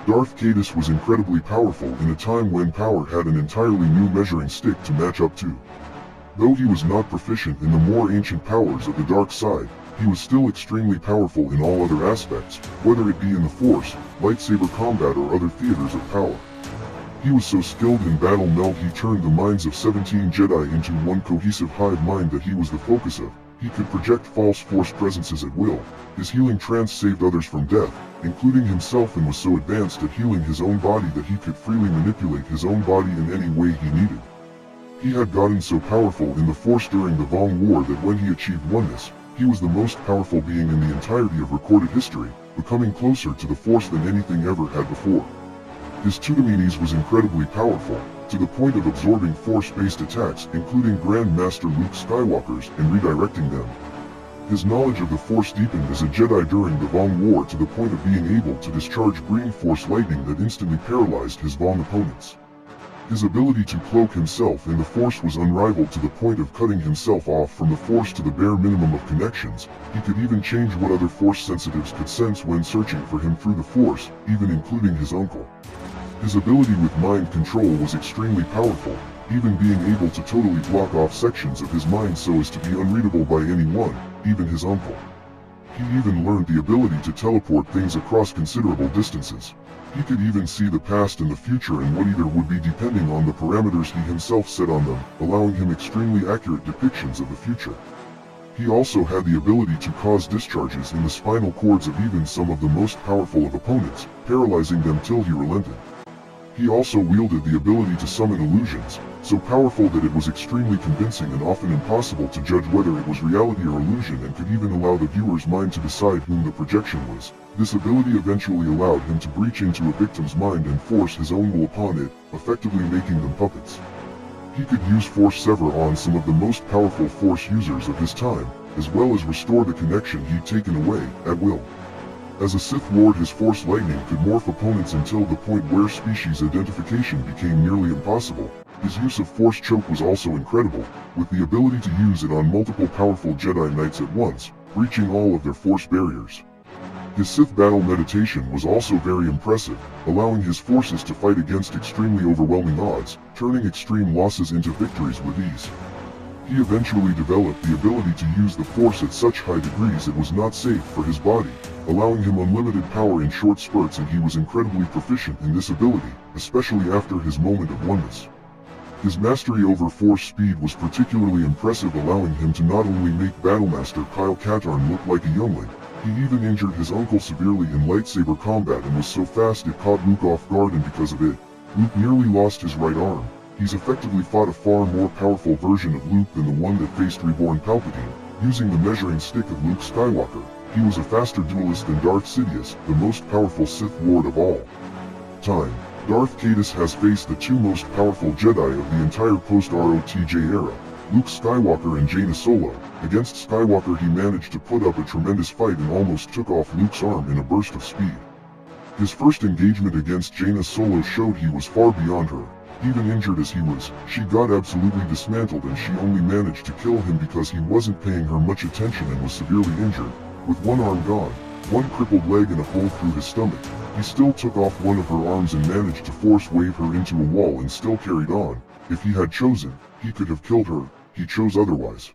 Darth Caedus was incredibly powerful in a time when power had an entirely new measuring stick to match up to. Though he was not proficient in the more ancient powers of the dark side, he was still extremely powerful in all other aspects, whether it be in the Force, lightsaber combat or other theaters of power. He was so skilled in battle meld he turned the minds of 17 Jedi into one cohesive hive mind that he was the focus of. He could project false Force presences at will. His healing trance saved others from death, including himself, and was so advanced at healing his own body that he could freely manipulate his own body in any way he needed. He had gotten so powerful in the Force during the Vong War that when he achieved oneness, he was the most powerful being in the entirety of recorded history, becoming closer to the Force than anything ever had before. His Tudaminis was incredibly powerful, to the point of absorbing Force-based attacks, including Grand Master Luke Skywalker's, and redirecting them. His knowledge of the Force deepened as a Jedi during the Vong War to the point of being able to discharge green Force lightning that instantly paralyzed his Vong opponents. His ability to cloak himself in the Force was unrivaled to the point of cutting himself off from the Force to the bare minimum of connections. He could even change what other Force sensitives could sense when searching for him through the Force, even including his uncle. His ability with mind control was extremely powerful, even being able to totally block off sections of his mind so as to be unreadable by anyone, even his uncle. He even learned the ability to teleport things across considerable distances. He could even see the past and the future and what either would be depending on the parameters he himself set on them, allowing him extremely accurate depictions of the future. He also had the ability to cause discharges in the spinal cords of even some of the most powerful of opponents, paralyzing them till he relented. He also wielded the ability to summon illusions, so powerful that it was extremely convincing and often impossible to judge whether it was reality or illusion, and could even allow the viewer's mind to decide whom the projection was. This ability eventually allowed him to breach into a victim's mind and force his own will upon it, effectively making them puppets. He could use Force Sever on some of the most powerful Force users of his time, as well as restore the connection he'd taken away, at will. As a Sith Lord, his Force lightning could morph opponents until the point where species identification became nearly impossible. His use of Force Choke was also incredible, with the ability to use it on multiple powerful Jedi Knights at once, breaching all of their Force barriers. His Sith battle meditation was also very impressive, allowing his forces to fight against extremely overwhelming odds, turning extreme losses into victories with ease. He eventually developed the ability to use the Force at such high degrees it was not safe for his body, allowing him unlimited power in short spurts, and he was incredibly proficient in this ability, especially after his moment of oneness. His mastery over Force speed was particularly impressive, allowing him to not only make Battlemaster Kyle Katarn look like a youngling, he even injured his uncle severely in lightsaber combat and was so fast it caught Luke off guard, and because of it, Luke nearly lost his right arm. He's effectively fought a far more powerful version of Luke than the one that faced Reborn Palpatine, using the measuring stick of Luke Skywalker. He was a faster duelist than Darth Sidious, the most powerful Sith Lord of all time. Darth Caedus has faced the two most powerful Jedi of the entire post-ROTJ era, Luke Skywalker and Jaina Solo. Against Skywalker he managed to put up a tremendous fight and almost took off Luke's arm in a burst of speed. His first engagement against Jaina Solo showed he was far beyond her. Even injured as he was, she got absolutely dismantled, and she only managed to kill him because he wasn't paying her much attention and was severely injured. With one arm gone, one crippled leg and a hole through his stomach, he still took off one of her arms and managed to force wave her into a wall and still carried on. If he had chosen, he could have killed her. He chose otherwise.